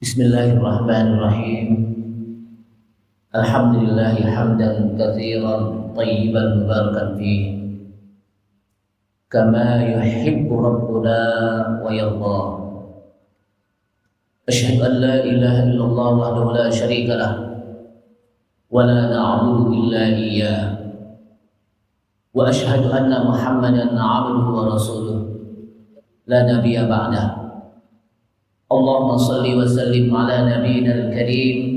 Bismillahirrahmanirrahim. Alhamdulillahi hamdan katsiran thayyiban mubarakan fihi kama yuhibbu rabbuna wa yarda. Asyhadu an la ilaha illallah wahdahu la syarika lah wa la na'budu illa iyyah. Wa asyhadu anna Muhammadan 'abduhu wa rasuluh la nabiyya ba'dah. Allahumma salli wa sallim ala nabiyyina al-karim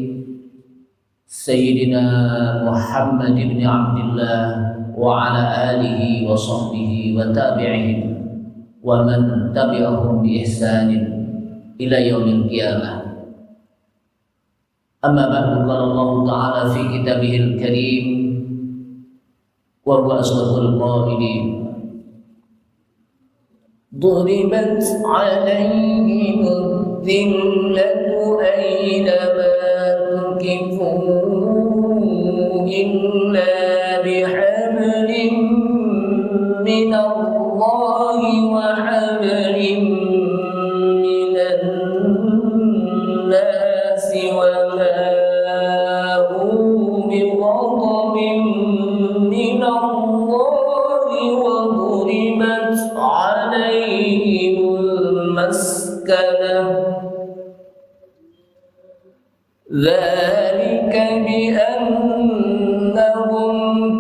Sayyidina Muhammad ibn Abdullah wa ala alihi wa sahbihi wa tabi'ihim wa man tabi'ahum bi ihsanin ila yaumil qiyamah. Amma ba'du, qala Allah ta'ala fi kitabihil karim wa huwa asdaqul qailin. ضربت عليهم الذلة أينما تكفوا إلا بحبل من الله وحبل من الناس وباءوا بغضب من الله وضربت عليهم المسكنة ذلك بأنهم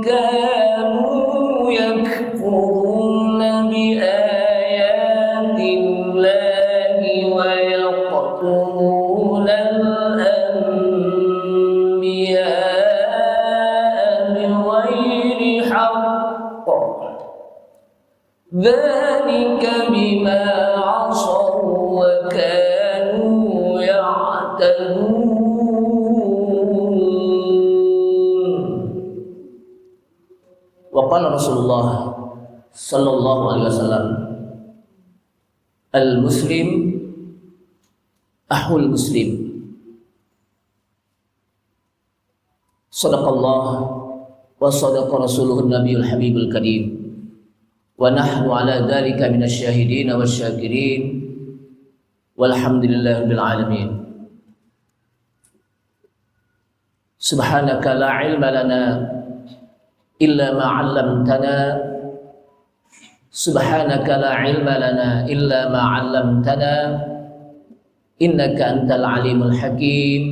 كانوا يكفرون بآيات الله ويقتلون الأنبياء بغير حق ذلك بما عصوا وكانوا يعتدون. وقال Rasulullah sallallahu alaihi wasallam, al-muslim ahul muslim. Sadaqallah wa sadaqa rasuluhun nabiyul habibul karim. Wa nahnu ala dzalika minasyahidin wasyakirin walhamdulillahirabbil alamin. Subhanaka la ilma lana illa ma 'allamtana. Subhanaka la ilma lana illa ma 'allamtana innaka antal alimul hakim.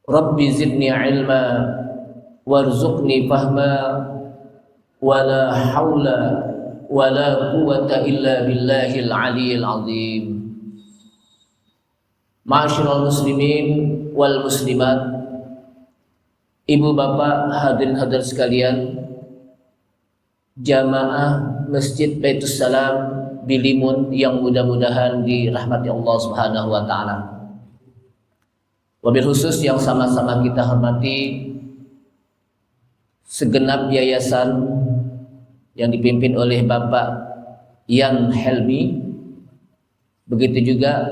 Rabbi zidni ilma warzuqni fahma wala haula wala quwwata illa billahil aliyyil azim. Ma'asyiral muslimin wal muslimat, ibu bapak hadirin hadirat sekalian, jamaah Masjid Baitus Salam Bilimun yang mudah-mudahan dirahmati Allah Subhanahu wa taala. Wabil khusus yang sama-sama kita hormati segenap yayasan yang dipimpin oleh Bapak Yan Helmi, begitu juga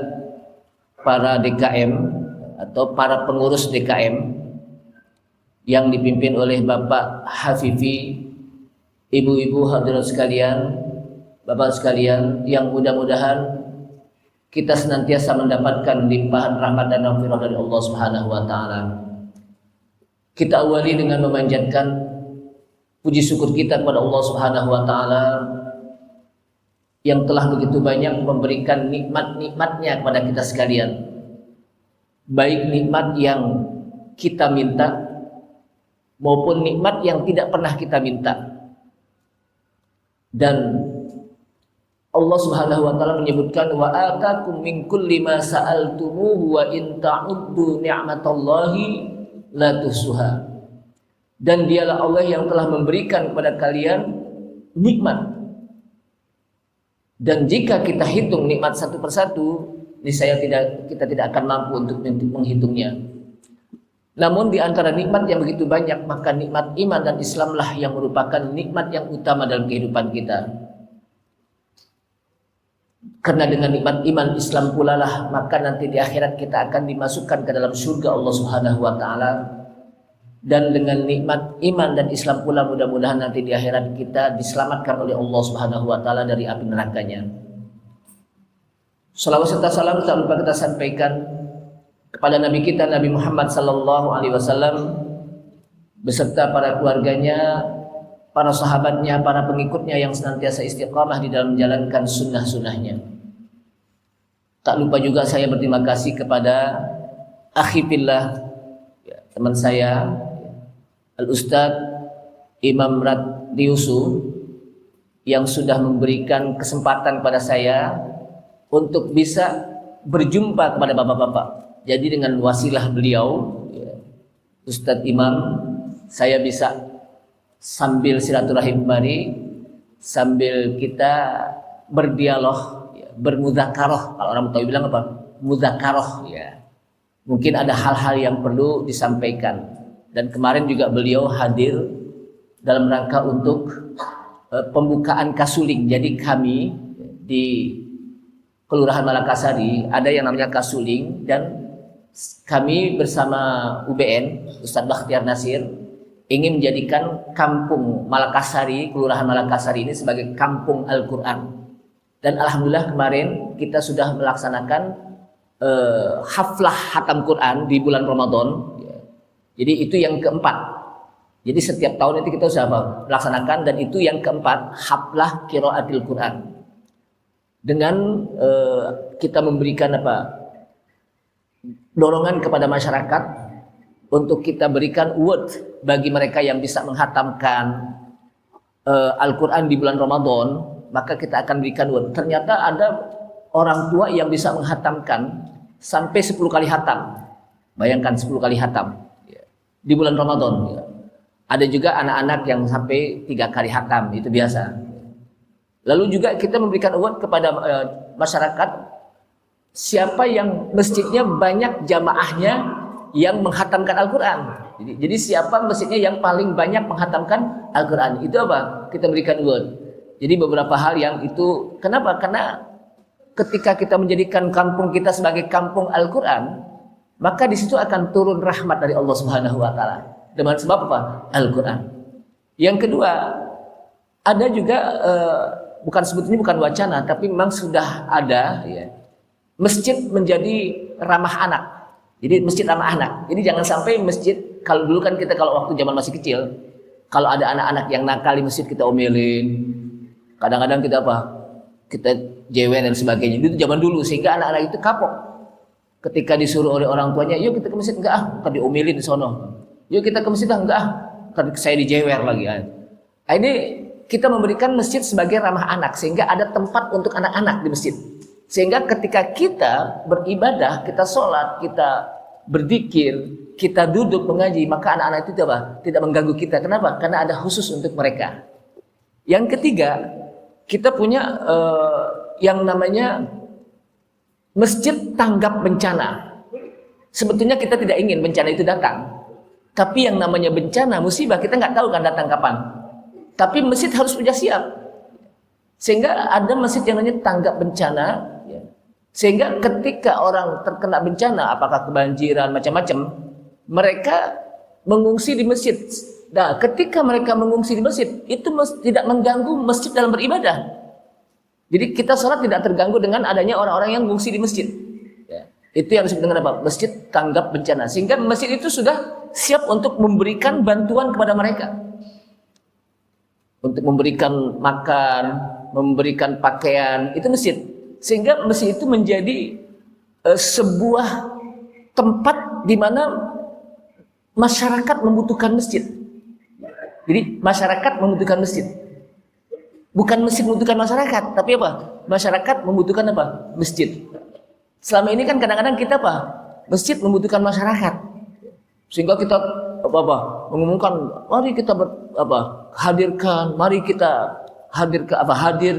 para DKM atau para pengurus DKM yang dipimpin oleh Bapak Hafifi, ibu-ibu hadirat sekalian, bapak sekalian, yang mudah-mudahan kita senantiasa mendapatkan limpahan rahmat dan maghfirah dari Allah Subhanahu wa taala. Kita awali dengan memanjatkan puji syukur kita kepada Allah Subhanahu wa taala yang telah begitu banyak memberikan nikmat-nikmatnya kepada kita sekalian. Baik nikmat yang kita minta maupun nikmat yang tidak pernah kita minta. Dan Allah Subhanahu wa taala menyebutkan wa atakum min kulli ma sa'altumuhu wa in ta'uddu ni'matallahi la tuhsuha. Dan dialah Allah yang telah memberikan kepada kalian nikmat. Dan jika kita hitung nikmat satu persatu, niscaya kita tidak akan mampu untuk menghitungnya. Namun di antara nikmat yang begitu banyak, maka nikmat iman dan Islamlah yang merupakan nikmat yang utama dalam kehidupan kita. Karena dengan nikmat iman Islam pula lah maka nanti di akhirat kita akan dimasukkan ke dalam surga Allah Subhanahu wa taala. Dan dengan nikmat iman dan Islam pula mudah-mudahan nanti di akhirat kita diselamatkan oleh Allah Subhanahu wa taala dari api nerakanya. Salawat serta salam tak lupa kita sampaikan kepada Nabi kita Nabi Muhammad sallallahu alaihi wasallam beserta para keluarganya, para sahabatnya, para pengikutnya yang senantiasa istiqamah di dalam menjalankan sunnah-sunnahnya. Tak lupa juga saya berterima kasih kepada akhi fillah, teman saya Al-Ustadz Imam Radiusu yang sudah memberikan kesempatan kepada saya untuk bisa berjumpa kepada bapak-bapak. Jadi dengan wasilah beliau, Ustadz Imam, saya bisa sambil silaturahim kemari, sambil kita berdialog, bermudzakarah. Kalau orang Betawi bilang apa? Mudzakarah, ya. Mungkin ada hal-hal yang perlu disampaikan. Dan kemarin juga beliau hadir dalam rangka untuk pembukaan kasuling. Jadi kami di Kelurahan Malakasari ada yang namanya kasuling, dan kami bersama UBN Ustadz Bakhtiar Nasir ingin menjadikan kampung Malakasari, Kelurahan Malakasari ini sebagai kampung Al-Quran. Dan alhamdulillah kemarin kita sudah melaksanakan haflah khatam Quran di bulan Ramadan. Jadi itu yang keempat. Jadi setiap tahun itu kita sudah melaksanakan, dan itu yang keempat, haflah qiraatil Quran. Dengan kita memberikan dorongan kepada masyarakat untuk kita berikan award bagi mereka yang bisa menghatamkan Al-Quran di bulan Ramadan, maka kita akan berikan award. Ternyata ada orang tua yang bisa menghatamkan sampai 10 kali hatam. Bayangkan 10 kali hatam di bulan Ramadan. Ada juga anak-anak yang sampai 3 kali hatam, itu biasa. Lalu juga kita memberikan award kepada masyarakat siapa yang masjidnya banyak jamaahnya yang menghatamkan Al-Quran. Jadi siapa masjidnya yang paling banyak menghatamkan Al-Quran, itu apa? Kita berikan award. Jadi beberapa hal yang itu, kenapa? Karena ketika kita menjadikan kampung kita sebagai kampung Al-Quran, maka di situ akan turun rahmat dari Allah Subhanahu wa taala. Dengan sebab apa? Al-Quran. Yang kedua, ada juga sebetulnya bukan wacana, tapi memang sudah ada, ya, masjid menjadi ramah anak. Jadi masjid ramah anak. Jadi jangan sampai masjid, kalau dulu kan kita kalau waktu zaman masih kecil, kalau ada anak-anak yang nakal di masjid kita omelin, kadang-kadang kita kita jewen dan sebagainya. Itu zaman dulu, sehingga anak-anak itu kapok. Ketika disuruh oleh orang tuanya, yuk kita ke masjid, enggak kan diomelin di sono. Yuk kita ke masjid, enggak kan saya dijewer lagi. Ini kita memberikan masjid sebagai ramah anak, sehingga ada tempat untuk anak-anak di masjid. Sehingga ketika kita beribadah, kita sholat, kita berzikir, kita duduk mengaji, maka anak-anak itu tidak mengganggu kita. Kenapa? Karena ada khusus untuk mereka. Yang ketiga, kita punya yang namanya masjid tanggap bencana. Sebetulnya kita tidak ingin bencana itu datang, tapi yang namanya bencana, musibah, kita nggak tahu kan datang kapan. Tapi masjid harus punya siap. Sehingga ada masjid yang namanya tanggap bencana, ya. Sehingga ketika orang terkena bencana, apakah kebanjiran, macam-macam, mereka mengungsi di masjid. Nah, ketika mereka mengungsi di masjid, itu tidak mengganggu masjid dalam beribadah. Jadi kita sholat tidak terganggu dengan adanya orang-orang yang mengungsi di masjid. Ya. Itu yang disebut dengan apa? Masjid tanggap bencana. Sehingga masjid itu sudah siap untuk memberikan bantuan kepada mereka. Untuk memberikan makan, memberikan pakaian, itu masjid. Sehingga masjid itu menjadi sebuah tempat di mana masyarakat membutuhkan masjid. Jadi masyarakat membutuhkan masjid. Bukan masjid membutuhkan masyarakat, tapi apa? Masyarakat membutuhkan apa? Masjid. Selama ini kan kadang-kadang kita masjid membutuhkan masyarakat. Sehingga kita mengumumkan, mari kita hadirkan, mari kita hadir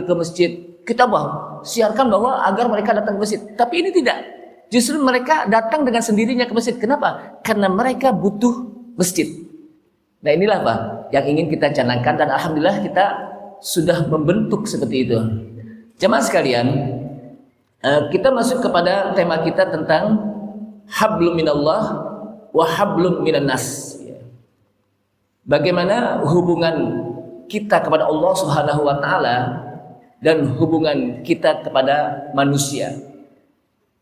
ke masjid. Kita siarkan bahwa agar mereka datang ke masjid. Tapi ini tidak. Justru mereka datang dengan sendirinya ke masjid. Kenapa? Karena mereka butuh masjid. Nah inilah yang ingin kita canangkan, dan alhamdulillah kita sudah membentuk seperti itu. Jemaah sekalian, kita masuk kepada tema kita tentang hablum minallah wa hablum minan nas. Bagaimana hubungan kita kepada Allah Subhanahu wa taala dan hubungan kita kepada manusia.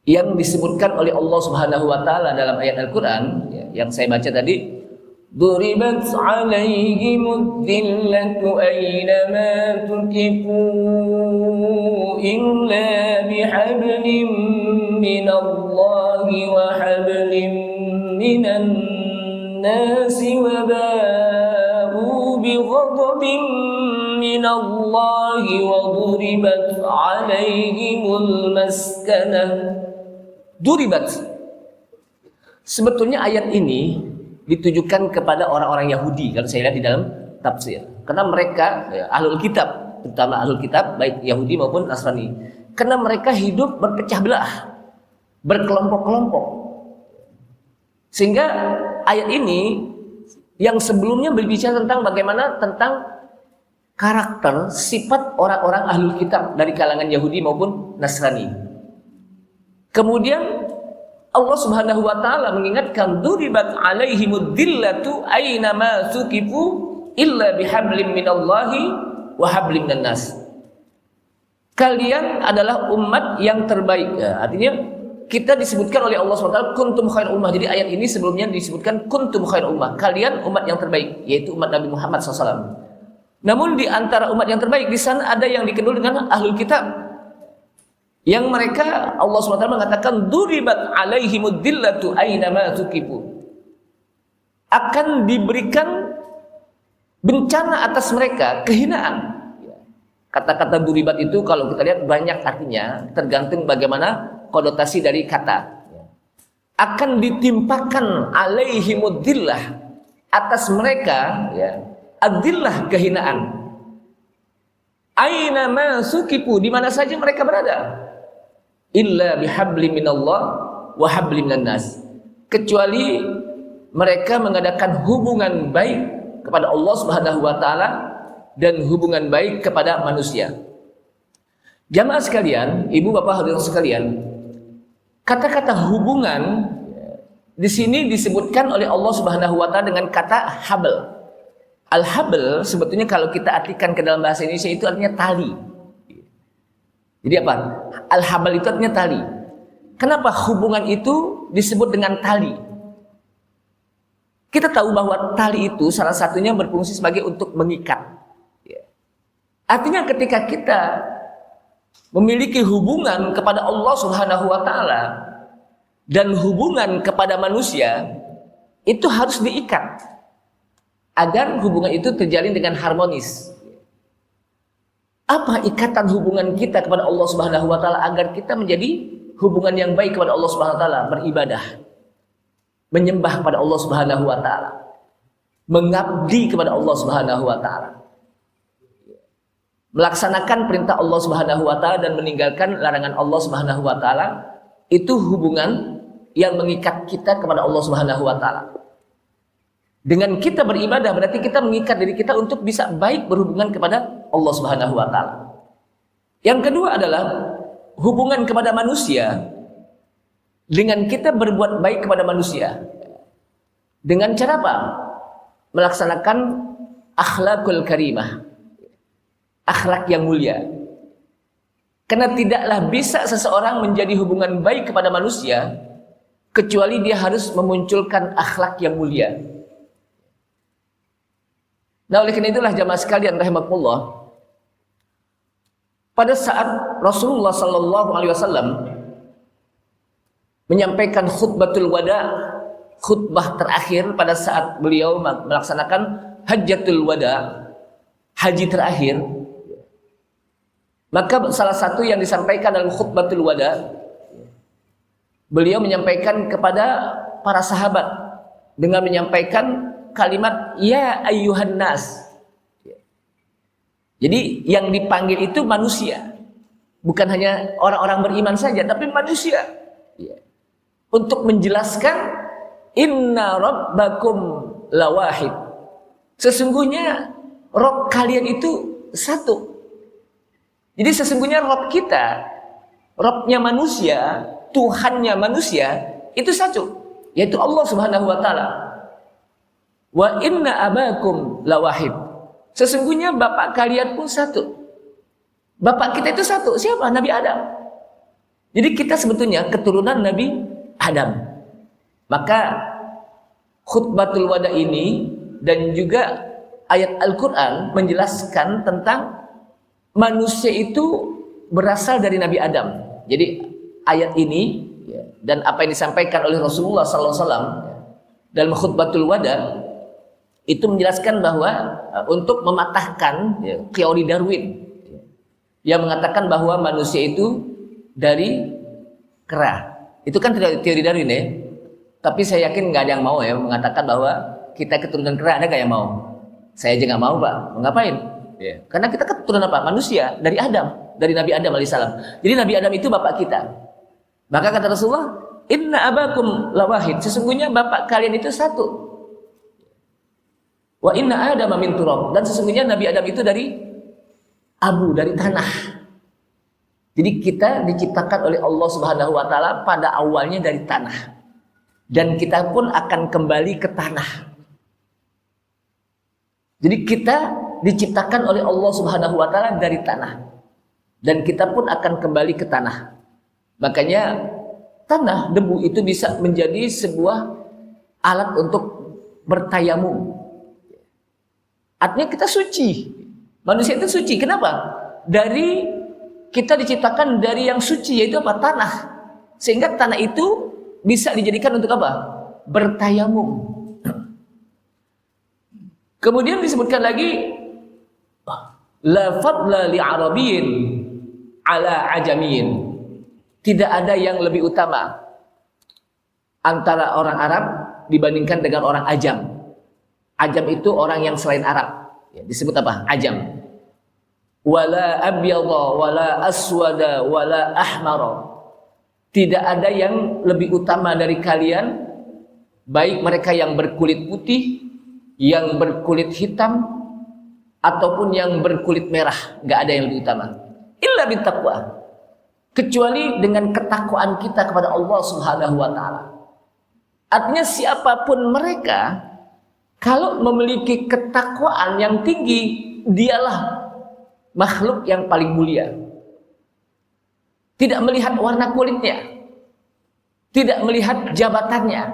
yang disebutkan oleh Allah Subhanahu wa taala dalam ayat Al-Qur'an yang saya baca tadi, duribat 'alaihimud dhillatu aynama tuqifu illa bihablin minallahi wa hablim minan nasi wa ba'u bighadabin minallahi wa duribat 'alaihimul maskanah. Duribat, sebetulnya ayat ini ditujukan kepada orang-orang Yahudi kalau saya lihat di dalam tafsir, karena mereka ahlul kitab, terutama ahlul kitab baik Yahudi maupun Nasrani, karena mereka hidup berpecah belah, berkelompok-kelompok, sehingga ayat ini yang sebelumnya berbicara tentang bagaimana tentang karakter sifat orang-orang ahlul kitab dari kalangan Yahudi maupun Nasrani. Kemudian Allah Subhanahu wa taala mengingatkan, duribat 'alaihimud dhillatu aynama suqifu illa bihablim minallahi wa hablim minan nas. Kalian adalah umat yang terbaik. Ya, artinya kita disebutkan oleh Allah SWT kuntum khair ummah. Jadi ayat ini sebelumnya disebutkan kuntum khair ummah, kalian umat yang terbaik, yaitu umat Nabi Muhammad SAW. Namun di antara umat yang terbaik di sana ada yang dikenal dengan ahlul kitab, yang mereka Allah SWT mengatakan duribat 'alaihimud dhillatu aynama tuqifu, akan diberikan bencana atas mereka, kehinaan. Kata-kata duribat itu kalau kita lihat banyak artinya, tergantung bagaimana konotasi dari kata. Akan ditimpakan 'alaihimud dhillah, atas mereka ad-dhillah, kehinaan. Aynama suqifu, di mana saja mereka berada. Illa bihabli minallah wa habli minan nas, kecuali mereka mengadakan hubungan baik kepada Allah Subhanahu wa taala dan hubungan baik kepada manusia. Jamaah sekalian, ibu bapak hadirin sekalian, kata-kata hubungan di sini disebutkan oleh Allah Subhanahu wa taala dengan kata habl. Al-habl sebetulnya kalau kita artikan ke dalam bahasa Indonesia itu artinya tali. Jadi apa? Al-habal itu artinya tali. Kenapa hubungan itu disebut dengan tali? Kita tahu bahwa tali itu salah satunya berfungsi sebagai untuk mengikat. Artinya ketika kita memiliki hubungan kepada Allah Subhanahu wa taala dan hubungan kepada manusia, itu harus diikat agar hubungan itu terjalin dengan harmonis. Apa ikatan hubungan kita kepada Allah Subhanahu wa taala agar kita menjadi hubungan yang baik kepada Allah Subhanahu wa taala? Beribadah, menyembah kepada Allah Subhanahu wa taala, mengabdi kepada Allah Subhanahu wa taala, melaksanakan perintah Allah Subhanahu wa taala dan meninggalkan larangan Allah Subhanahu wa taala. Itu hubungan yang mengikat kita kepada Allah Subhanahu wa taala. Dengan kita beribadah berarti kita mengikat diri kita untuk bisa baik berhubungan kepada Allah Subhanahu wa taala. Yang kedua adalah hubungan kepada manusia, dengan kita berbuat baik kepada manusia. Dengan cara apa? Melaksanakan akhlakul karimah, akhlak yang mulia. Karena tidaklah bisa seseorang menjadi hubungan baik kepada manusia kecuali dia harus memunculkan akhlak yang mulia. Nah, oleh karena itulah jamaah sekalian rahimakumullah, pada saat Rasulullah sallallahu alaihi wasallam menyampaikan khutbatul wada, khutbah terakhir pada saat beliau melaksanakan hajjatul wada, haji terakhir, maka salah satu yang disampaikan dalam khutbatul wada, beliau menyampaikan kepada para sahabat dengan menyampaikan kalimat ya ayyuhan nas. Jadi yang dipanggil itu manusia, bukan hanya orang-orang beriman saja, tapi manusia, untuk menjelaskan inna rabbakum lawahid, sesungguhnya Rabb kalian itu satu. Jadi sesungguhnya Rabb kita, Rabbnya manusia, Tuhannya manusia itu satu, yaitu Allah Subhanahu wa taala. Wa inna abakum lawahid, sesungguhnya bapak kalian pun satu. Bapak kita itu satu, siapa? Nabi Adam. Jadi kita sebetulnya keturunan Nabi Adam. Maka khutbatul wada ini dan juga ayat Al-Quran menjelaskan tentang manusia itu berasal dari Nabi Adam. Jadi ayat ini dan apa yang disampaikan oleh Rasulullah SAW dalam khutbatul wada itu menjelaskan bahwa untuk mematahkan teori Darwin yang mengatakan bahwa manusia itu dari kera. Itu kan teori Darwin ya. Tapi saya yakin nggak ada yang mau ya mengatakan bahwa kita keturunan kera. Ada nggak yang mau? Saya aja nggak mau, Pak. Mau ngapain? Ya. Karena kita keturunan apa? Manusia dari Adam, dari Nabi Adam alaihissalam. Jadi Nabi Adam itu bapak kita. Maka kata Rasulullah, Inna abakum lawahid. Sesungguhnya bapak kalian itu satu. Wa inna Adam min turab. Dan sesungguhnya Nabi Adam itu dari abu, dari tanah. Jadi kita diciptakan oleh Allah Subhanahu wa taala pada awalnya dari tanah. Dan kita pun akan kembali ke tanah. Jadi kita diciptakan oleh Allah Subhanahu wa taala dari tanah. Dan kita pun akan kembali ke tanah. Makanya tanah, debu itu bisa menjadi sebuah alat untuk bertayamum. Artinya kita suci. Manusia itu suci. Kenapa? Kita diciptakan dari yang suci, yaitu apa? Tanah. Sehingga tanah itu bisa dijadikan untuk apa? Bertayamum. Kemudian disebutkan lagi, la fadla li arabiyyin ala ajamiyyin. Tidak ada yang lebih utama antara orang Arab dibandingkan dengan orang Ajam. Ajam itu orang yang selain Arab. Disebut apa? Ajam. Wala abyadha wala aswada wala ahmara. Tidak ada yang lebih utama dari kalian, baik mereka yang berkulit putih, yang berkulit hitam, ataupun yang berkulit merah. Gak ada yang lebih utama. Illa bittaqwa. Kecuali dengan ketakwaan kita kepada Allah Subhanahu wa taala. Artinya siapapun mereka, kalau memiliki ketakwaan yang tinggi, dialah makhluk yang paling mulia. Tidak melihat warna kulitnya, tidak melihat jabatannya,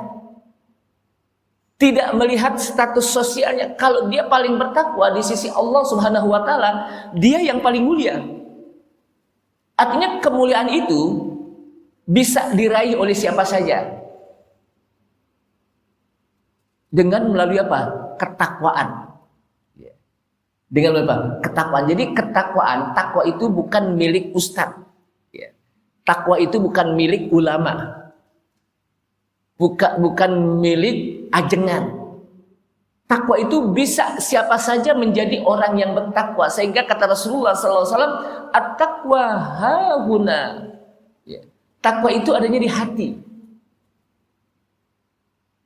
tidak melihat status sosialnya. Kalau dia paling bertakwa di sisi Allah Subhanahu wa taala, dia yang paling mulia. Artinya kemuliaan itu bisa diraih oleh siapa saja dengan melalui apa? Ketakwaan. Dengan apa? Ketakwaan. Jadi ketakwaan, takwa itu bukan milik ustadz. Takwa itu bukan milik ulama. Bukan milik ajengan. Takwa itu bisa siapa saja menjadi orang yang bertakwa. Sehingga kata Rasulullah SAW, at-taqwa hahuna. Takwa itu adanya di hati.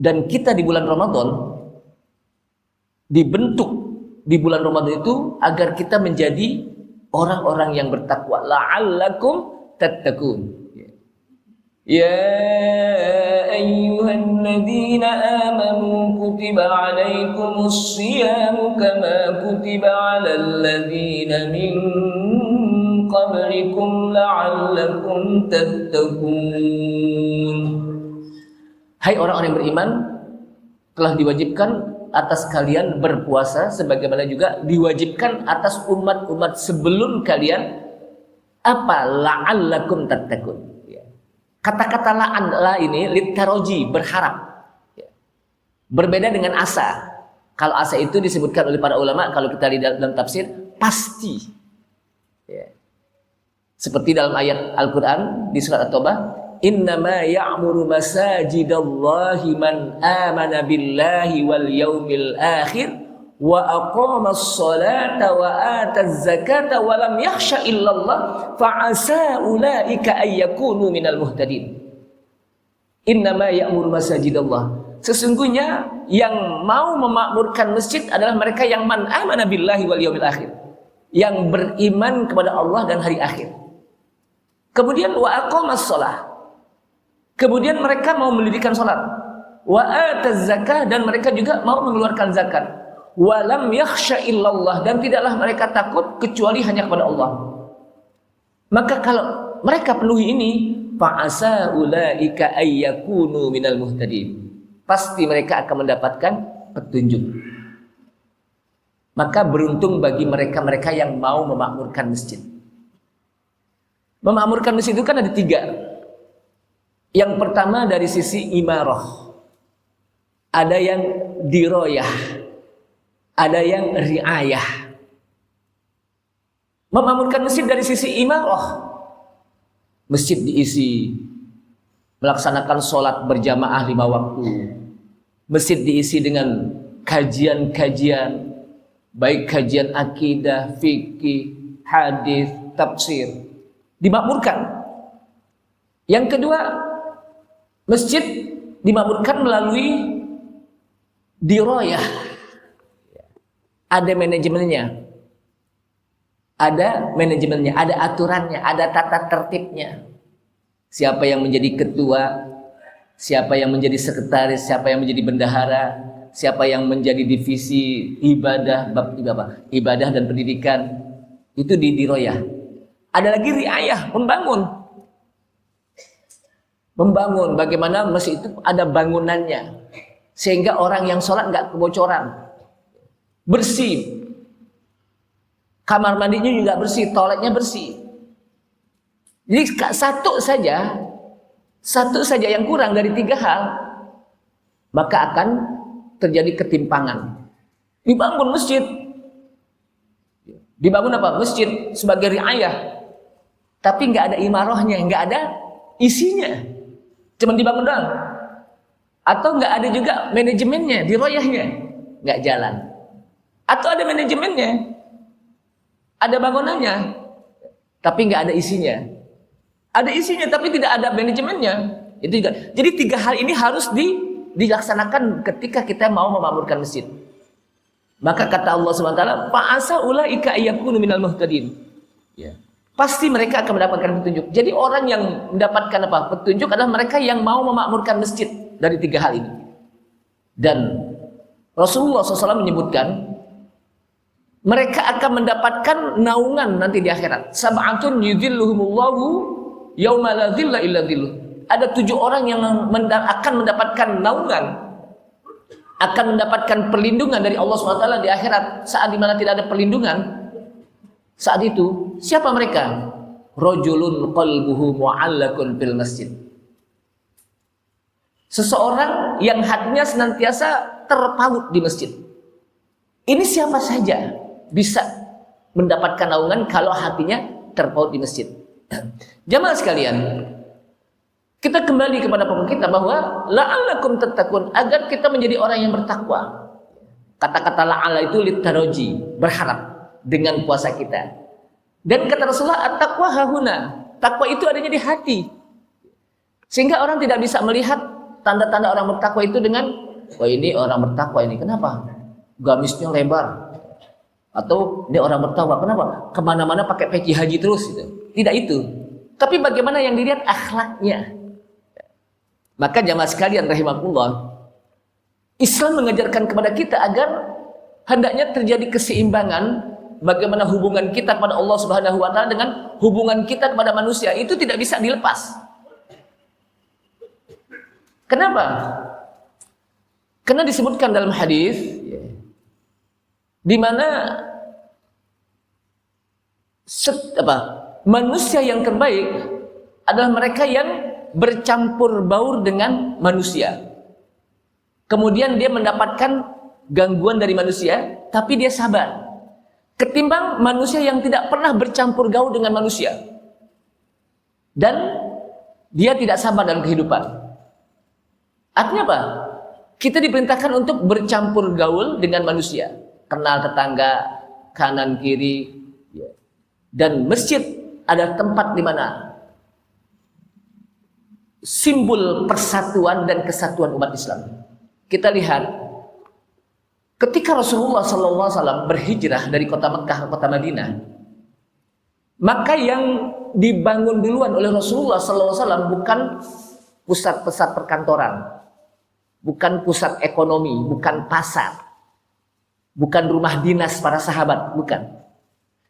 Dan kita di bulan Ramadan dibentuk di bulan Ramadan itu agar kita menjadi orang-orang yang bertakwa. La'allakum tattaqun. Ya ayyuhalladzina amanu kutiba alaikumus siyamu kama kutiba alal ladzina min qablikum la'allakum tattaqun. Hai orang-orang yang beriman, telah diwajibkan atas kalian berpuasa sebagaimana juga diwajibkan atas umat-umat sebelum kalian apa? La'allakum tattaqun. Kata-kata la ini litaroji, berharap. Berbeda dengan asa. Kalau asa itu disebutkan oleh para ulama, kalau kita lihat dalam tafsir, pasti. Seperti dalam ayat Al-Quran di surat At-Taubah, innama ya'muru masajidallahi man amana billahi wal yaumil akhir wa aqamas salata wa ataz zakata wa lam yakhsha illallah fa asa ulaika ay yakunu minal muhtadin. Innama ya'muru masajidallah. Sesungguhnya yang mau memakmurkan masjid adalah mereka yang man amana billahi wal yaumil akhir, yang beriman kepada Allah dan hari akhir. Kemudian wa aqamas shalah. Kemudian mereka mau mendirikan salat. Wa ataz zakah, dan mereka juga mau mengeluarkan zakat. Walam yakhsha illallah, dan tidaklah mereka takut kecuali hanya kepada Allah. Maka kalau mereka penuhi ini, fa'asa ulaika ayyakunu minal muhtadin. Pasti mereka akan mendapatkan petunjuk. Maka beruntung bagi mereka-mereka yang mau memakmurkan masjid. Memakmurkan masjid itu kan ada 3. Yang pertama dari sisi imarah. Ada yang diroyah. Ada yang riayah. Memakmurkan masjid dari sisi imarah. Masjid diisi melaksanakan sholat berjamaah 5 waktu. Masjid diisi dengan kajian-kajian, baik kajian akidah, fikih, hadis, tafsir. Dimakmurkan. Yang kedua, masjid dimakmurkan melalui diroyah. Ada manajemennya. Ada manajemennya, ada aturannya, ada tata tertibnya. Siapa yang menjadi ketua, siapa yang menjadi sekretaris, siapa yang menjadi bendahara, siapa yang menjadi divisi ibadah, bab ibadah dan pendidikan, itu diroyah. Ada lagi riayah, membangun bagaimana masjid itu ada bangunannya, sehingga orang yang sholat nggak kebocoran, bersih. Kamar mandinya juga bersih, toiletnya bersih. Jadi satu saja yang kurang dari 3 hal, maka akan terjadi ketimpangan. Dibangun masjid. Dibangun apa? Masjid sebagai riayah. Tapi nggak ada imarahnya, nggak ada isinya. Cuma dibangun doang. Atau nggak ada juga manajemennya, diroyahnya. Nggak jalan. Atau ada manajemennya. Ada bangunannya, tapi nggak ada isinya. Ada isinya, tapi tidak ada manajemennya. Itu juga. Jadi 3 hal ini harus dilaksanakan ketika kita mau memakmurkan masjid. Maka kata Allah SWT, fa'asa ulaika ayyakunu minal muhtadin. Ya. Pasti mereka akan mendapatkan petunjuk. Jadi orang yang mendapatkan apa? Petunjuk adalah mereka yang mau memakmurkan masjid dari 3 hal ini. Dan Rasulullah SAW menyebutkan mereka akan mendapatkan naungan nanti di akhirat. Sab'atun yudhilluhumullahu yauma la dhilla illa dhilluh. Ada 7 orang yang akan mendapatkan naungan, akan mendapatkan perlindungan dari Allah SWT di akhirat saat dimana tidak ada perlindungan. Saat itu siapa mereka? Rajulun qalbuhu mu'allakun fil masjid. Seseorang yang hatinya senantiasa terpaut di masjid. Ini siapa saja bisa mendapatkan naungan kalau hatinya terpaut di masjid. Jamaah sekalian, kita kembali kepada pokok kita bahwa la'allakum tattaqun, agar kita menjadi orang yang bertakwa. Kata-kata la'alla itu litaraji, berharap dengan puasa kita. Dan kata Rasulullah, at-taqwa hahuna, takwa itu adanya di hati. Sehingga orang tidak bisa melihat tanda-tanda orang bertakwa itu dengan, wah ini orang bertakwa ini, kenapa? Gamisnya lebar. Atau ini orang bertakwa, kenapa? Kemana-mana pakai peci haji terus gitu. Tidak itu. Tapi bagaimana yang dilihat akhlaknya. Maka jamaah sekalian rahimakumullah, Islam mengajarkan kepada kita agar hendaknya terjadi keseimbangan bagaimana hubungan kita kepada Allah Subhanahu wa taala dengan hubungan kita kepada manusia. Itu tidak bisa dilepas. Kenapa? Karena disebutkan dalam hadis di mana manusia yang terbaik adalah mereka yang bercampur baur dengan manusia. Kemudian dia mendapatkan gangguan dari manusia, tapi dia sabar. Ketimbang manusia yang tidak pernah bercampur gaul dengan manusia dan dia tidak sabar dalam kehidupan. Artinya apa? Kita diperintahkan untuk bercampur gaul dengan manusia. Kenal tetangga kanan kiri, dan masjid adalah tempat di mana simbol persatuan dan kesatuan umat Islam. Kita lihat ketika Rasulullah SAW berhijrah dari kota Mekah ke kota Madinah, maka yang dibangun duluan oleh Rasulullah SAW bukan pusat-pusat perkantoran, bukan pusat ekonomi, bukan pasar, bukan rumah dinas para sahabat, bukan.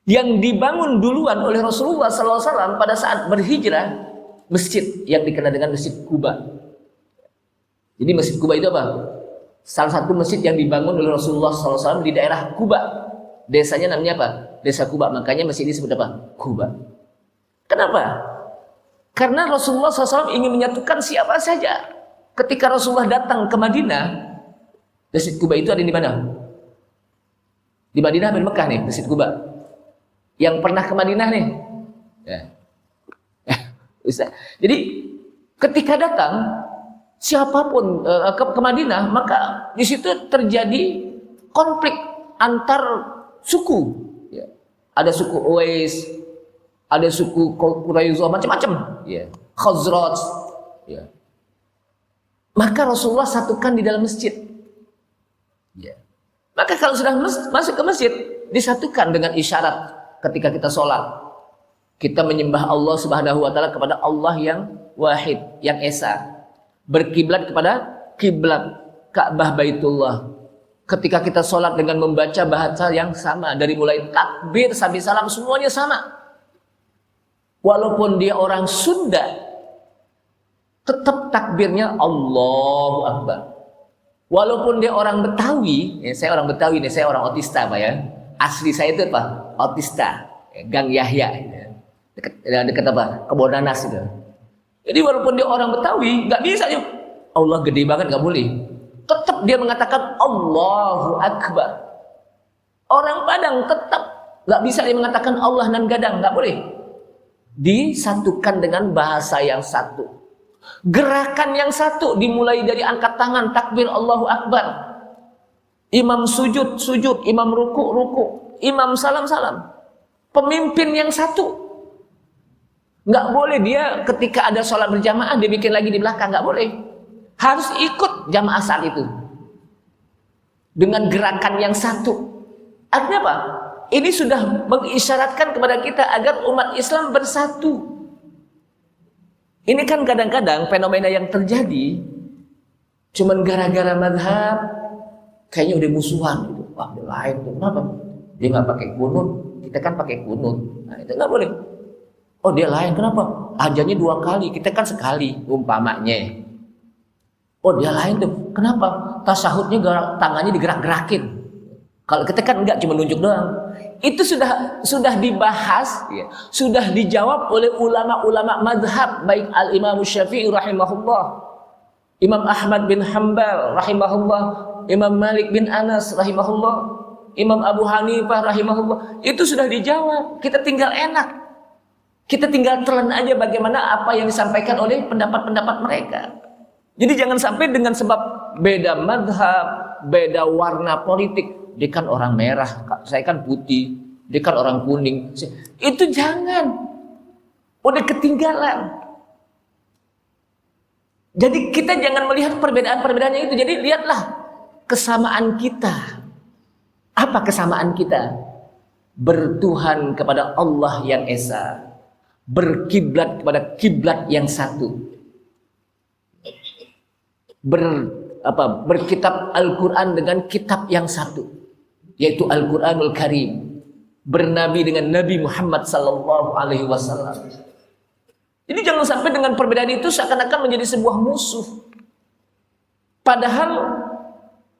Yang dibangun duluan oleh Rasulullah SAW pada saat berhijrah masjid yang dikenal dengan Masjid Quba. Jadi Masjid Quba itu apa? Salah satu masjid yang dibangun oleh Rasulullah SAW di daerah Quba. Desanya namanya apa? Desa Quba. Makanya masjid ini disebut apa? Quba. Kenapa? Karena Rasulullah SAW ingin menyatukan siapa saja. Ketika Rasulullah datang ke Madinah, Masjid Quba itu ada di mana? Di Madinah atau di Mekah nih, Masjid Quba? Yang pernah ke Madinah nih? Ya. Jadi ketika datang siapapun ke Madinah, maka di situ terjadi konflik antar suku. Ya. Ada suku Uwais, ada suku Quraisyah, macam-macam. Ya. Khazraj. Ya. Maka Rasulullah satukan di dalam masjid. Ya. Maka kalau sudah masuk ke masjid, disatukan dengan isyarat ketika kita sholat. Kita menyembah Allah Subhanahu wa taala kepada Allah yang wahid, yang esa. Berkiblat kepada kiblat Ka'bah Baitullah. Ketika kita sholat dengan membaca bahasa yang sama, dari mulai takbir sampai salam semuanya sama. Walaupun dia orang Sunda, tetap takbirnya Allahu Akbar. Walaupun dia orang Betawi, saya orang Betawi nih, saya orang Otista Pak ya. Asli saya itu apa? Otista, Gang Yahya. Dekat apa? Kebon Nanas gitu. Jadi walaupun dia orang Betawi, nggak bisa dia Allah gede banget, nggak boleh. Tetap dia mengatakan Allahu Akbar. Orang Padang tetap nggak bisa dia mengatakan Allah nan gadang, nggak boleh. Disatukan dengan bahasa yang satu, gerakan yang satu, dimulai dari angkat tangan, takbir Allahu Akbar, imam sujud, imam ruku, imam salam, pemimpin yang satu. Nggak boleh dia ketika ada sholat berjamaah dia bikin lagi di belakang, nggak boleh. Harus ikut jamaah saat itu dengan gerakan yang satu. Artinya apa? Ini sudah mengisyaratkan kepada kita agar umat Islam bersatu. Ini kan kadang-kadang fenomena yang terjadi cuman gara-gara madhab, kayaknya udah musuhan gitu. Wah, dia lain tuh. Kenapa? Dia nggak pakai kunut, kita kan pakai kunut. Nah, itu nggak boleh. Oh, dia lain, kenapa? Ajannya 2 kali, kita kan sekali, umpamanya. Oh, dia lain tuh, kenapa? Tasahudnya tangannya digerak-gerakin. Kalau kita kan enggak, cuma nunjuk doang. Itu sudah dibahas, ya, sudah dijawab oleh ulama-ulama madhab, baik al-Imam Syafi'i rahimahullah, Imam Ahmad bin Hanbal rahimahullah, Imam Malik bin Anas rahimahullah, Imam Abu Hanifah rahimahullah. Itu sudah dijawab, kita tinggal enak. Kita tinggal telan aja bagaimana apa yang disampaikan oleh pendapat-pendapat mereka. Jadi jangan sampai dengan sebab beda madhab, beda warna politik, dia kan orang merah, saya kan putih, dia kan orang kuning. Itu jangan, udah ketinggalan. Jadi kita jangan melihat perbedaan-perbedaannya itu. Jadi lihatlah kesamaan kita. Apa kesamaan kita? Bertuhan kepada Allah yang esa, berkiblat kepada kiblat yang satu, berkitab Al-Quran dengan kitab yang satu, yaitu Al-Quranul Karim, bernabi dengan Nabi Muhammad sallallahu alaihi wasallam. Jadi jangan sampai dengan perbedaan itu seakan-akan menjadi sebuah musuh. Padahal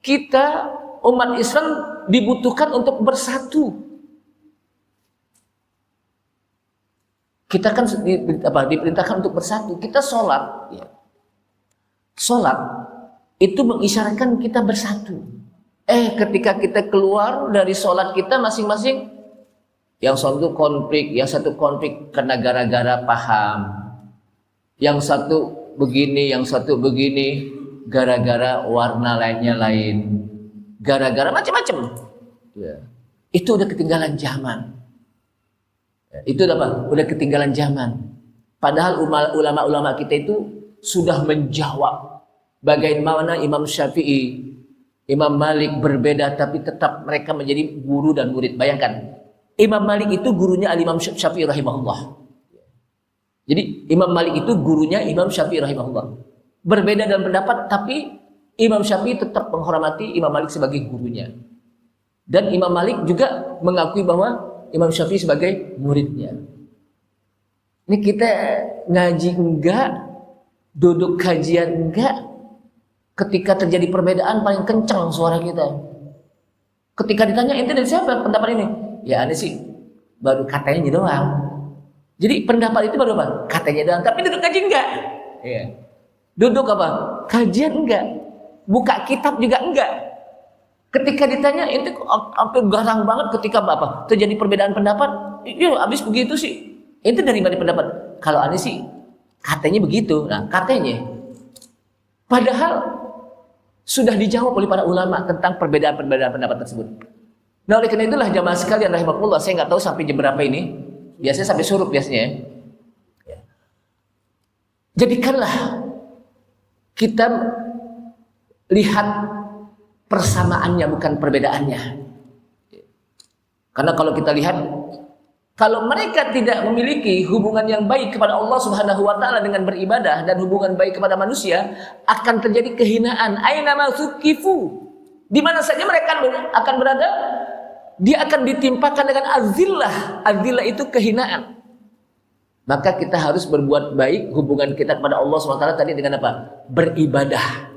kita umat Islam dibutuhkan untuk bersatu. Kita kan diperintahkan untuk bersatu. Kita sholat, ya. Sholat itu mengisyaratkan kita bersatu. Ketika kita keluar dari sholat kita masing-masing, yang satu konflik karena gara-gara paham, yang satu begini, yang satu begini, gara-gara warna lainnya lain, gara-gara macam-macam. Ya. Itu udah ketinggalan zaman. Itu udah ketinggalan zaman. Padahal ulama-ulama kita itu sudah menjawab bagaimana Imam Syafi'i, Imam Malik berbeda tapi tetap mereka menjadi guru dan murid. Bayangkan, Imam Malik itu gurunya Al-Imam Syafi'i rahimahullah. Jadi Imam Malik itu gurunya Imam Syafi'i rahimahullah. Berbeda dalam pendapat tapi Imam Syafi'i tetap menghormati Imam Malik sebagai gurunya. Dan Imam Malik juga mengakui bahwa Imam Syafi'i sebagai muridnya. Ini kita ngaji enggak, duduk kajian enggak, ketika terjadi perbedaan paling kencang suara kita. Ketika ditanya, ente dari siapa pendapat ini? Ya aneh sih, baru katanya doang. Jadi pendapat itu baru apa? Katanya doang, tapi duduk kaji enggak. Iya. Duduk apa? Kajian enggak. Buka kitab juga enggak. Ketika ditanya, ente hampir garang banget ketika apa? Terjadi perbedaan pendapat. Iya, habis begitu sih. Ente dari mana pendapat? Kalau aneh sih, katanya begitu. Nah, katanya. Padahal sudah dijawab oleh para ulama tentang perbedaan-perbedaan pendapat tersebut. Nah, oleh karena itulah jamaah sekalian rahimakumullah, saya nggak tahu sampai jam berapa ini. Biasanya sampai surup biasanya. Ya. Jadikanlah kita lihat persamaannya bukan perbedaannya. Karena kalau kita lihat, kalau mereka tidak memiliki hubungan yang baik kepada Allah Subhanahu wa taala dengan beribadah dan hubungan baik kepada manusia, akan terjadi kehinaan. Aina ma suqifu. Di mana saja mereka akan berada, dia akan ditimpakan dengan azillah. Azillah itu kehinaan. Maka kita harus berbuat baik hubungan kita kepada Allah Subhanahu wa taala tadi dengan apa? Beribadah.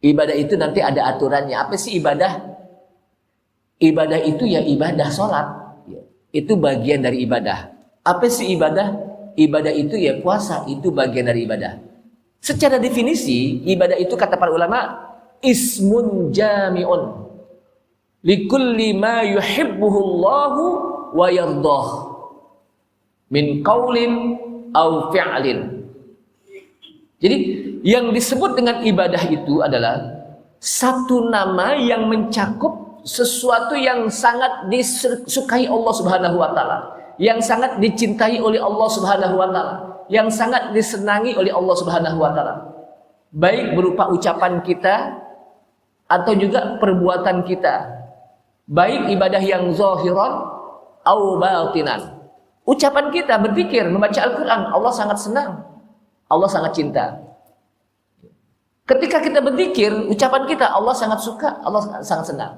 Ibadah itu nanti ada aturannya. Apa sih ibadah? Ibadah itu ya ibadah salat. Itu bagian dari ibadah. Apa sih ibadah? Ibadah itu ya puasa, itu bagian dari ibadah. Secara definisi, ibadah itu kata para ulama, ismun jami'un likulli ma yuhibbuhullahu wa yardah min qaulin aw fi'lin. Jadi yang disebut dengan ibadah itu adalah satu nama yang mencakup sesuatu yang sangat disukai Allah Subhanahu wa taala, yang sangat dicintai oleh Allah Subhanahu wa taala, yang sangat disenangi oleh Allah Subhanahu wa taala. Baik berupa ucapan kita atau juga perbuatan kita. Baik ibadah yang zahiran atau batinan. Ucapan kita berzikir, membaca Al-Qur'an, Allah sangat senang. Allah sangat cinta. Ketika kita berzikir, ucapan kita Allah sangat suka, Allah sangat senang.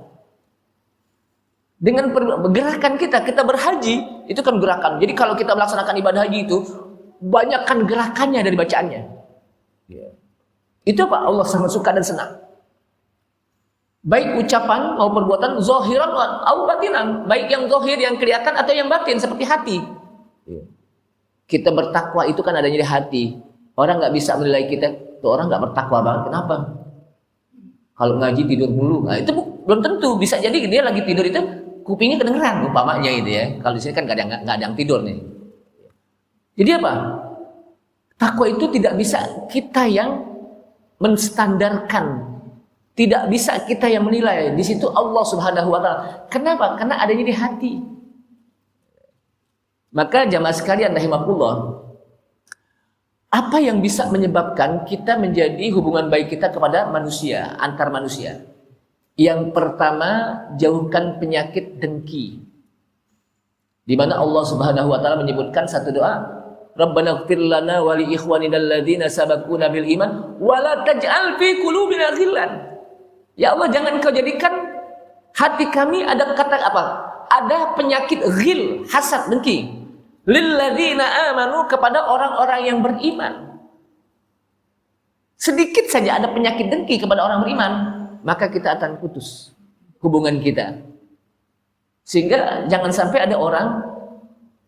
Dengan gerakan kita berhaji, itu kan gerakan. Jadi kalau kita melaksanakan ibadah haji itu, banyakkan gerakannya dari bacaannya. Itu apa? Allah sangat suka dan senang. Baik ucapan maupun perbuatan, zahiran atau batinan. Baik yang zahir, yang kelihatan, atau yang batin, seperti hati. Kita bertakwa itu kan adanya di hati. Orang nggak bisa menilai kita, tuh orang nggak bertakwa banget. Kenapa? Kalau ngaji tidur mulu, nah itu belum tentu. Bisa jadi dia lagi tidur itu kupingnya kedengeran umpamanya itu ya. Kalau di sini kan nggak ada yang tidur nih. Jadi apa? Takwa itu tidak bisa kita yang menstandarkan, tidak bisa kita yang menilai. Di situ Allah Subhanahu wa taala. Kenapa? Karena adanya di hati. Maka jamaah sekalian rahimakumullah, apa yang bisa menyebabkan kita menjadi hubungan baik kita kepada manusia, antar manusia? Yang pertama, jauhkan penyakit dengki. Di mana Allah Subhanahu wa taala menyebutkan satu doa, Rabbana ighfir lana wa li ikhwanina alladhina sabaquna bil iman wa la taj'al fi qulubina ghillan. Ya Allah, jangan Kau jadikan hati kami ada kata apa? Ada penyakit ghil, hasad, dengki. Lil ladzina amanu, kepada orang-orang yang beriman. Sedikit saja ada penyakit dengki kepada orang beriman, maka kita akan putus hubungan kita. Sehingga jangan sampai ada orang,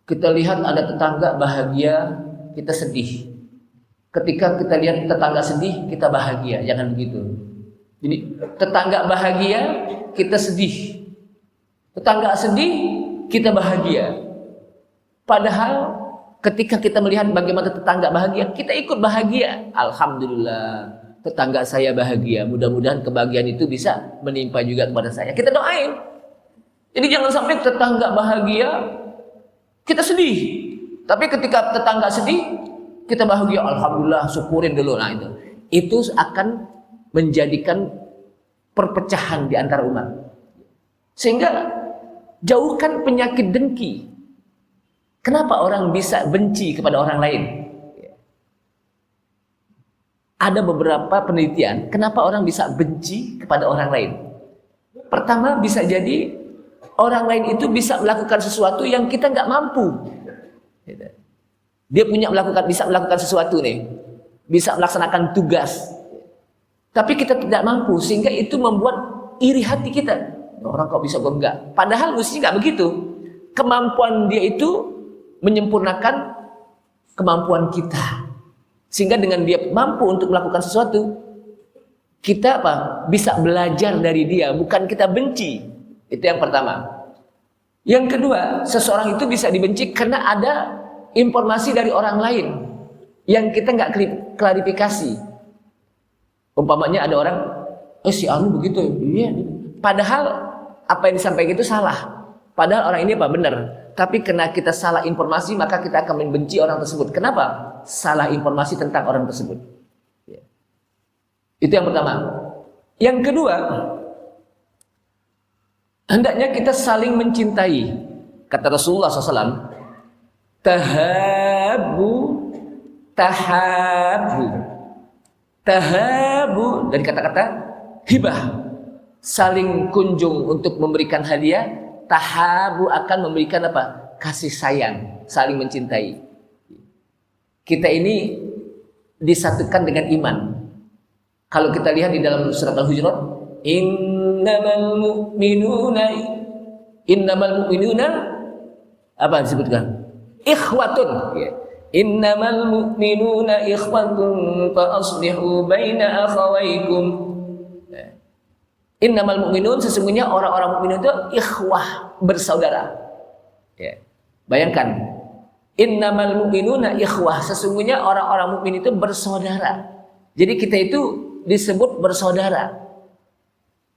kita lihat ada tetangga bahagia, kita sedih. Ketika kita lihat tetangga sedih, kita bahagia. Jangan begitu. Jadi tetangga bahagia, kita sedih. Tetangga sedih, kita bahagia. Padahal ketika kita melihat bagaimana tetangga bahagia, kita ikut bahagia. Alhamdulillah, tetangga saya bahagia. Mudah-mudahan kebahagiaan itu bisa menimpa juga kepada saya. Kita doain. Jadi jangan sampai tetangga bahagia, kita sedih. Tapi ketika tetangga sedih, kita bahagia. Alhamdulillah, syukurin dulu. Nah itu akan menjadikan perpecahan di antara umat. Sehingga jauhkan penyakit dengki. Kenapa orang bisa benci kepada orang lain? Ada beberapa penelitian, kenapa orang bisa benci kepada orang lain. Pertama, bisa jadi orang lain itu bisa melakukan sesuatu yang kita nggak mampu. Dia bisa melakukan sesuatu nih, bisa melaksanakan tugas. Tapi kita tidak mampu, sehingga itu membuat iri hati kita. Orang kok bisa, gue enggak. Padahal mestinya enggak begitu. Kemampuan dia itu menyempurnakan kemampuan kita. Sehingga dengan dia mampu untuk melakukan sesuatu, kita bisa belajar dari dia, bukan kita benci. Itu yang pertama. Yang kedua, seseorang itu bisa dibenci karena ada informasi dari orang lain yang kita nggak klarifikasi. Umpamanya ada orang, si Anu begitu, iya. Padahal apa yang disampaikan itu salah. Padahal orang ini benar. Tapi karena kita salah informasi, maka kita akan membenci orang tersebut. Kenapa? Salah informasi tentang orang tersebut. Itu yang pertama. Yang kedua, hendaknya kita saling mencintai. Kata Rasulullah SAW, tahabu, dari kata-kata hibah, saling kunjung untuk memberikan hadiah. Tahabu akan memberikan kasih sayang, saling mencintai. Kita ini disatukan dengan iman. Kalau kita lihat di dalam surat Al-Hujurat, innamal mu'minuna apa disebutkan? Ikhwatun. Innamal mu'minuna ikhwatun fa aslihu baina akhawaykum. Innamal mu'minun, sesungguhnya orang-orang mukmin itu ikhwah, bersaudara. Bayangkan, innamal mu'minuna ikhwah, sesungguhnya orang-orang mukmin itu bersaudara. Jadi kita itu disebut bersaudara.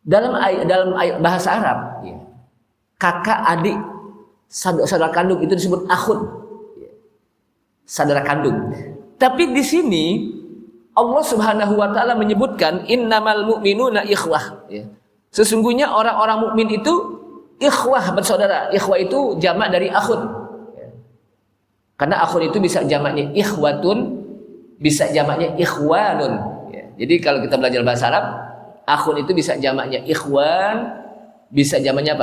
Dalam ayat bahasa Arab, kakak adik, saudara kandung itu disebut akhun, saudara kandung. Tapi di sini Allah Subhanahu wa taala menyebutkan innamal mu'minuna ikhwah. Sesungguhnya orang-orang mukmin itu ikhwah, bersaudara. Ikhwah itu jamak dari akhun. Karena akhun itu bisa jamaknya ikhwatun, bisa jamaknya ikhwanun. Jadi kalau kita belajar bahasa Arab, akhun itu bisa jamaknya ikhwan, bisa jamaknya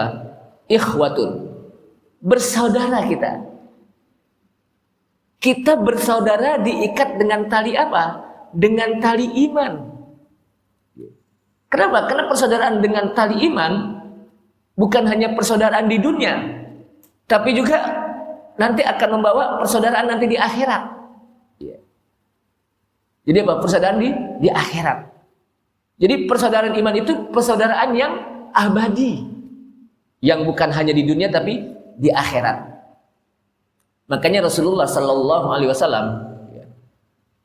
ikhwatun. Bersaudara kita. Kita bersaudara diikat dengan tali apa? Dengan tali iman. Kenapa? Karena persaudaraan dengan tali iman bukan hanya persaudaraan di dunia, tapi juga nanti akan membawa persaudaraan nanti di akhirat. Jadi persaudaraan di akhirat. Jadi persaudaraan iman itu persaudaraan yang abadi, yang bukan hanya di dunia tapi di akhirat. Makanya Rasulullah Sallallahu Alaihi Wasallam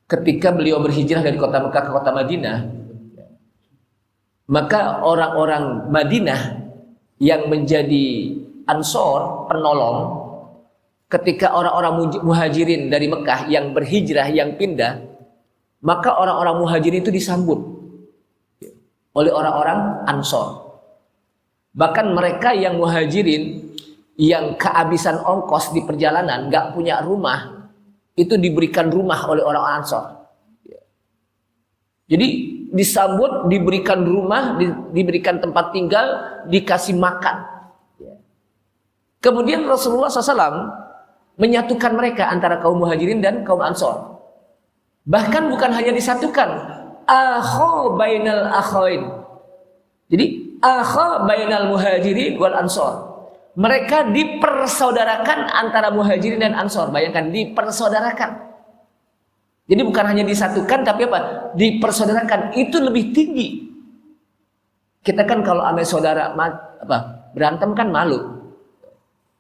ketika beliau berhijrah dari kota Mekah ke kota Madinah, maka orang-orang Madinah yang menjadi ansor, penolong, ketika orang-orang muhajirin dari Mekah yang berhijrah, yang pindah, maka orang-orang muhajirin itu disambut oleh orang-orang ansor. Bahkan mereka yang muhajirin yang kehabisan ongkos di perjalanan, gak punya rumah, itu diberikan rumah oleh orang Ansor. Jadi disambut, diberikan rumah, diberikan tempat tinggal, dikasih makan. Kemudian Rasulullah SAW menyatukan mereka antara kaum muhajirin dan kaum Ansor. Bahkan bukan hanya disatukan, akha bainal akhain. Jadi akha bainal muhajirin wal Ansor. Mereka dipersaudarakan antara muhajirin dan ansor. Bayangkan, dipersaudarakan. Jadi bukan hanya disatukan, tapi dipersaudarakan. Itu lebih tinggi. Kita kan kalau ame saudara berantem kan malu.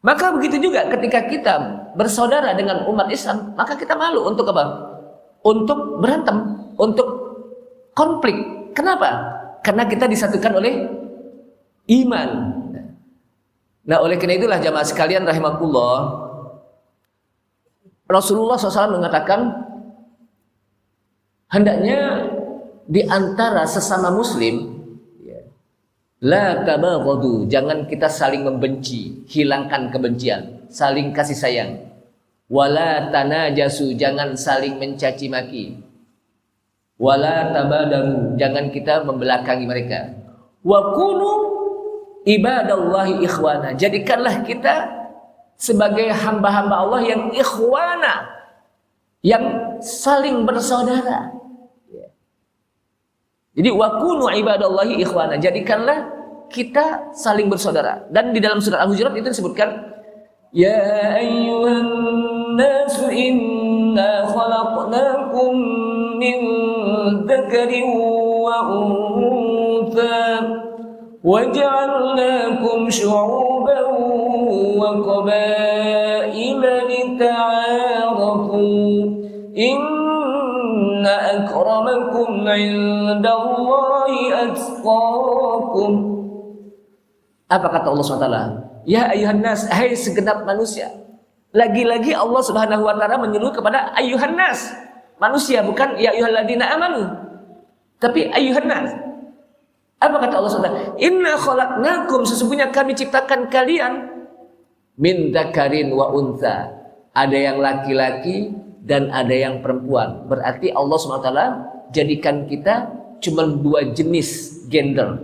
Maka begitu juga ketika kita bersaudara dengan umat Islam, maka kita malu untuk Untuk berantem, untuk konflik. Kenapa? Karena kita disatukan oleh iman. Nah, oleh karena itulah jamaah sekalian rahimakumullah, Rasulullah SAW mengatakan hendaknya di antara sesama muslim la tabaghadu, jangan kita saling membenci, hilangkan kebencian, saling kasih sayang. Wala tanajasu, jangan saling mencaci maki. Wala tabadaru, jangan kita membelakangi mereka. Wa kunu ibadallahi ikhwana, jadikanlah kita sebagai hamba-hamba Allah yang ikhwana, yang saling bersaudara. Jadi wa kunu ibadallahi ikhwana, jadikanlah kita saling bersaudara. Dan di dalam surat Al-Hujurat itu disebutkan, ya ayyuhan nasu inna khalaqnakum min dzakarin wa untha waja'alnakum syu'uban wa qabaila lita'arafu inna akramakum 'indallahi atqakum. Apa kata Allah SWT? Ya ayuhan nas, hai segenap manusia. Lagi-lagi Allah Subhanahu wa taala menyuruh kepada ayuhan nas, manusia, bukan ya ayyuhalladzina amanu, tapi ayuhan nas. Apa kata Allah SWT? Inna khalaqnakum, sesungguhnya kami ciptakan kalian min dzakarin wa untha. Ada yang laki-laki dan ada yang perempuan. Berarti Allah SWT jadikan kita cuma dua jenis gender.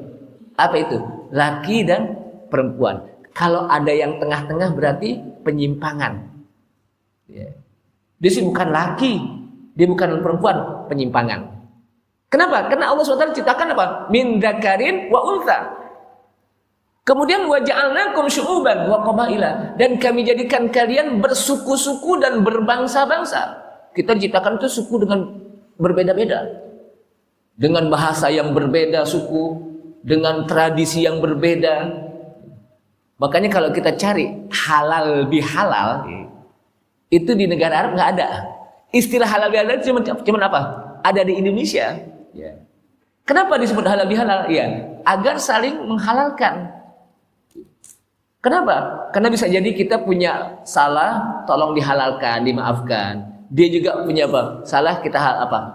Apa itu? Laki dan perempuan. Kalau ada yang tengah-tengah berarti penyimpangan. Dia sih bukan laki, dia bukan perempuan, penyimpangan. Kenapa? Karena Allah SWT ciptakan apa? Min dzakarin wa untha. Kemudian wa ja'alnakum syu'uban wa qabaila, dan kami jadikan kalian bersuku-suku dan berbangsa-bangsa. Kita ciptakan itu suku dengan berbeda-beda. Dengan bahasa yang berbeda suku, dengan tradisi yang berbeda. Makanya kalau kita cari halal bihalal, itu di negara Arab nggak ada. Istilah halal bihalal cuma apa? Ada di Indonesia. Ya. Kenapa disebut halal bihalal? Ya, agar saling menghalalkan. Kenapa? Karena bisa jadi kita punya salah, tolong dihalalkan, dimaafkan. Dia juga punya apa? Salah, kita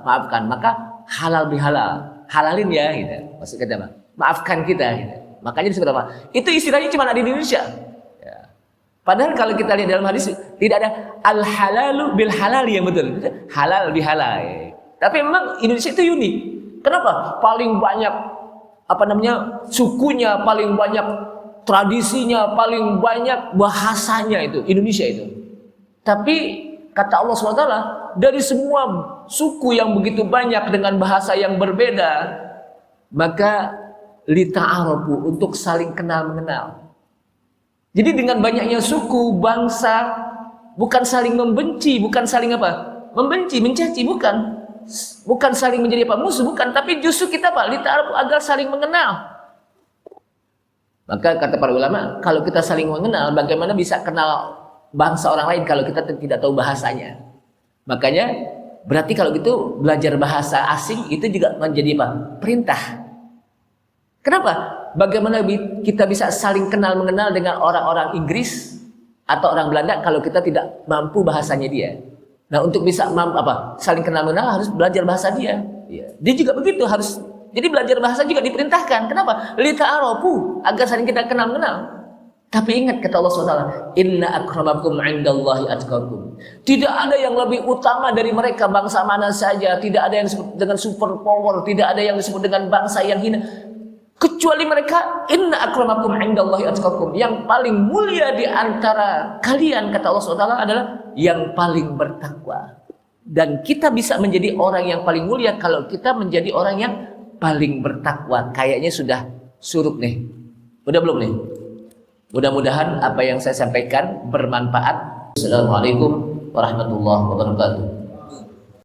maafkan. Maka halal bihalal, halalin ya, gitu. Maksud kita apa? Maafkan kita, gitu. Makanya disebut apa? Itu istilahnya cuma ada di Indonesia. Ya. Padahal kalau kita lihat dalam hadis tidak ada al halalu bil halal yang betul, halal bihalal. Ya. Tapi memang Indonesia itu unik. Kenapa? Paling banyak sukunya, paling banyak tradisinya, paling banyak bahasanya itu Indonesia itu. Tapi kata Allah SWT, dari semua suku yang begitu banyak dengan bahasa yang berbeda, maka lita'arafu, untuk saling kenal mengenal. Jadi dengan banyaknya suku, bangsa, bukan saling membenci, bukan saling membenci, mencaci, bukan saling menjadi musuh, bukan, tapi justru kita lita'arafu, agar saling mengenal. Maka kata para ulama, kalau kita saling mengenal, bagaimana bisa kenal bangsa orang lain kalau kita tidak tahu bahasanya? Makanya berarti kalau gitu belajar bahasa asing itu juga menjadi perintah. Kenapa? Bagaimana kita bisa saling kenal mengenal dengan orang-orang Inggris atau orang Belanda kalau kita tidak mampu bahasanya dia? Nah, untuk bisa saling kenal mengenal harus belajar bahasa dia. Dia juga begitu, harus. Jadi belajar bahasa juga diperintahkan. Kenapa? Lita'arafu, agar saling kita kenal mengenal. Tapi ingat kata Allah SWT, inna akramakum 'indallahi atqakum. Tidak ada yang lebih utama dari mereka, bangsa mana saja. Tidak ada yang disebut dengan super power, tidak ada yang disebut dengan bangsa yang hina, kecuali mereka. Inna akramakum 'indallahi atqakum. Yang paling mulia di antara kalian, kata Allah SWT, adalah yang paling bertakwa. Dan kita bisa menjadi orang yang paling mulia kalau kita menjadi orang yang paling bertakwa. Kayaknya sudah surut nih. Udah belum nih? Mudah-mudahan apa yang saya sampaikan bermanfaat. Assalamualaikum warahmatullahi wabarakatuh.